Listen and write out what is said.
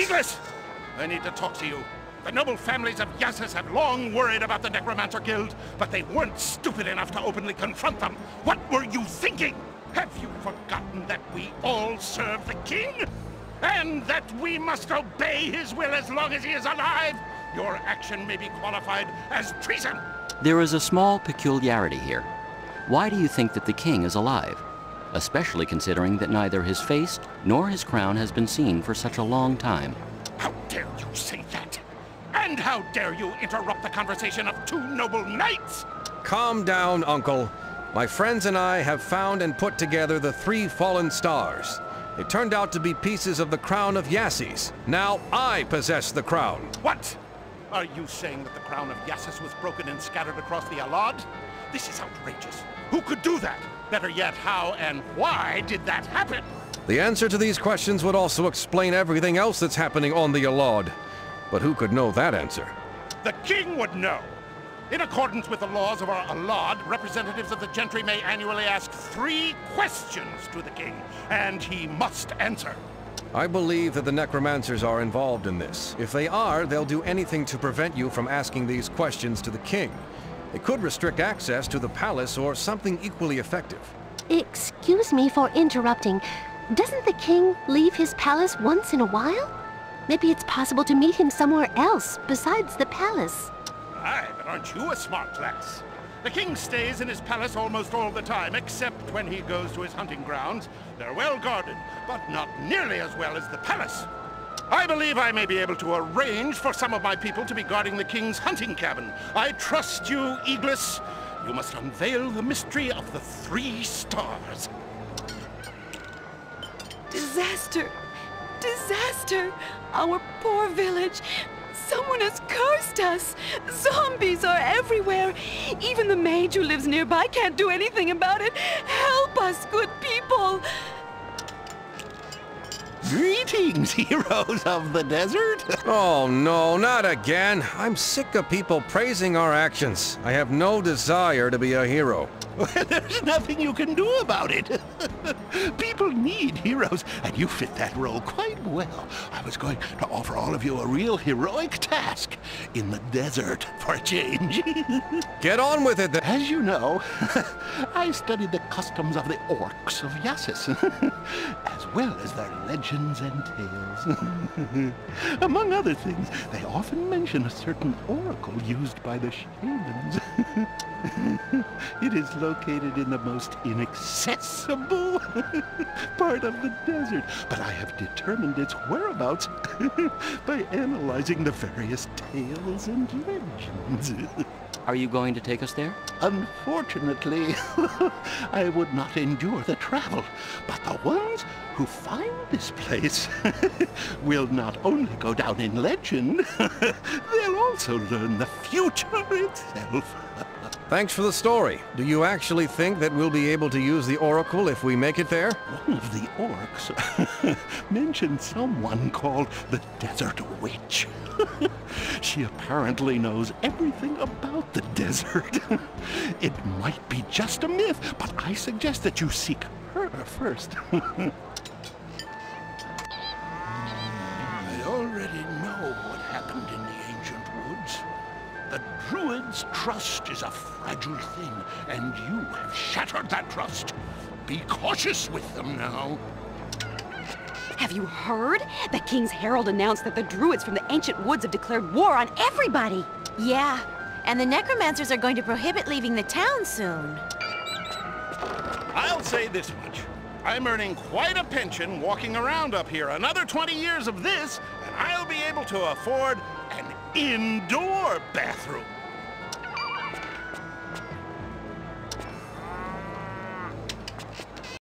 Eagles! I need to talk to you. The noble families of Yassus have long worried about the Necromancer Guild, but they weren't stupid enough to openly confront them. What were you thinking? Have you forgotten that we all serve the king? And that we must obey his will as long as he is alive? Your action may be qualified as treason. There is a small peculiarity here. Why do you think that the king is alive? Especially considering that neither his face nor his crown has been seen for such a long time. How dare you say that? And how dare you interrupt the conversation of two noble knights? Calm down, Uncle. My friends and I have found and put together the 3 fallen stars. It turned out to be pieces of the crown of Yassis. Now I possess the crown. What? Are you saying that the crown of Yassus was broken and scattered across the Alad? This is outrageous. Who could do that? Better yet, how and why did that happen? The answer to these questions would also explain everything else that's happening on the Alad. But who could know that answer? The king would know. In accordance with the laws of our Alad, representatives of the gentry may annually ask 3 questions to the king, and he must answer. I believe that the necromancers are involved in this. If they are, they'll do anything to prevent you from asking these questions to the king. It could restrict access to the palace or something equally effective. Excuse me for interrupting. Doesn't the king leave his palace once in a while? Maybe it's possible to meet him somewhere else besides the palace. Aye, but aren't you a smart lass? The king stays in his palace almost all the time, except when he goes to his hunting grounds. They're well guarded, but not nearly as well as the palace. I believe I may be able to arrange for some of my people to be guarding the king's hunting cabin. I trust you, Eagles. You must unveil the mystery of the 3 stars. Disaster! Disaster! Our poor village! Someone has cursed us! Zombies are everywhere! Even the mage who lives nearby can't do anything about it! Help us, good people! Greetings, heroes of the desert! Oh no, not again. I'm sick of people praising our actions. I have no desire to be a hero. There's nothing you can do about it. People need heroes, and you fit that role quite well. I was going to offer all of you a real heroic task in the desert for a change. Get on with it then. As you know, I studied the customs of the orcs of Yassus, as well as their legends and tales. Among other things, they often mention a certain oracle used by the shamans. It is located in the most inaccessible part of the desert, but I have determined its whereabouts by analyzing the various tales and legends. Are you going to take us there? Unfortunately, I would not endure the travel, but the ones who find this place will not only go down in legend, they'll also learn the future itself. Thanks for the story. Do you actually think that we'll be able to use the oracle if we make it there? One of the orcs mentioned someone called the Desert Witch. She apparently knows everything about the desert. It might be just a myth, but I suggest that you seek her first. I already know what happened in the ancient woods. The Druid's trust is a fragile thing, and you have shattered that trust. Be cautious with them now. Have you heard? The King's Herald announced that the Druids from the ancient woods have declared war on everybody! Yeah, and the necromancers are going to prohibit leaving the town soon. I'll say this much. I'm earning quite a pension walking around up here. Another 20 years of this, and I'll be able to afford an indoor bathroom.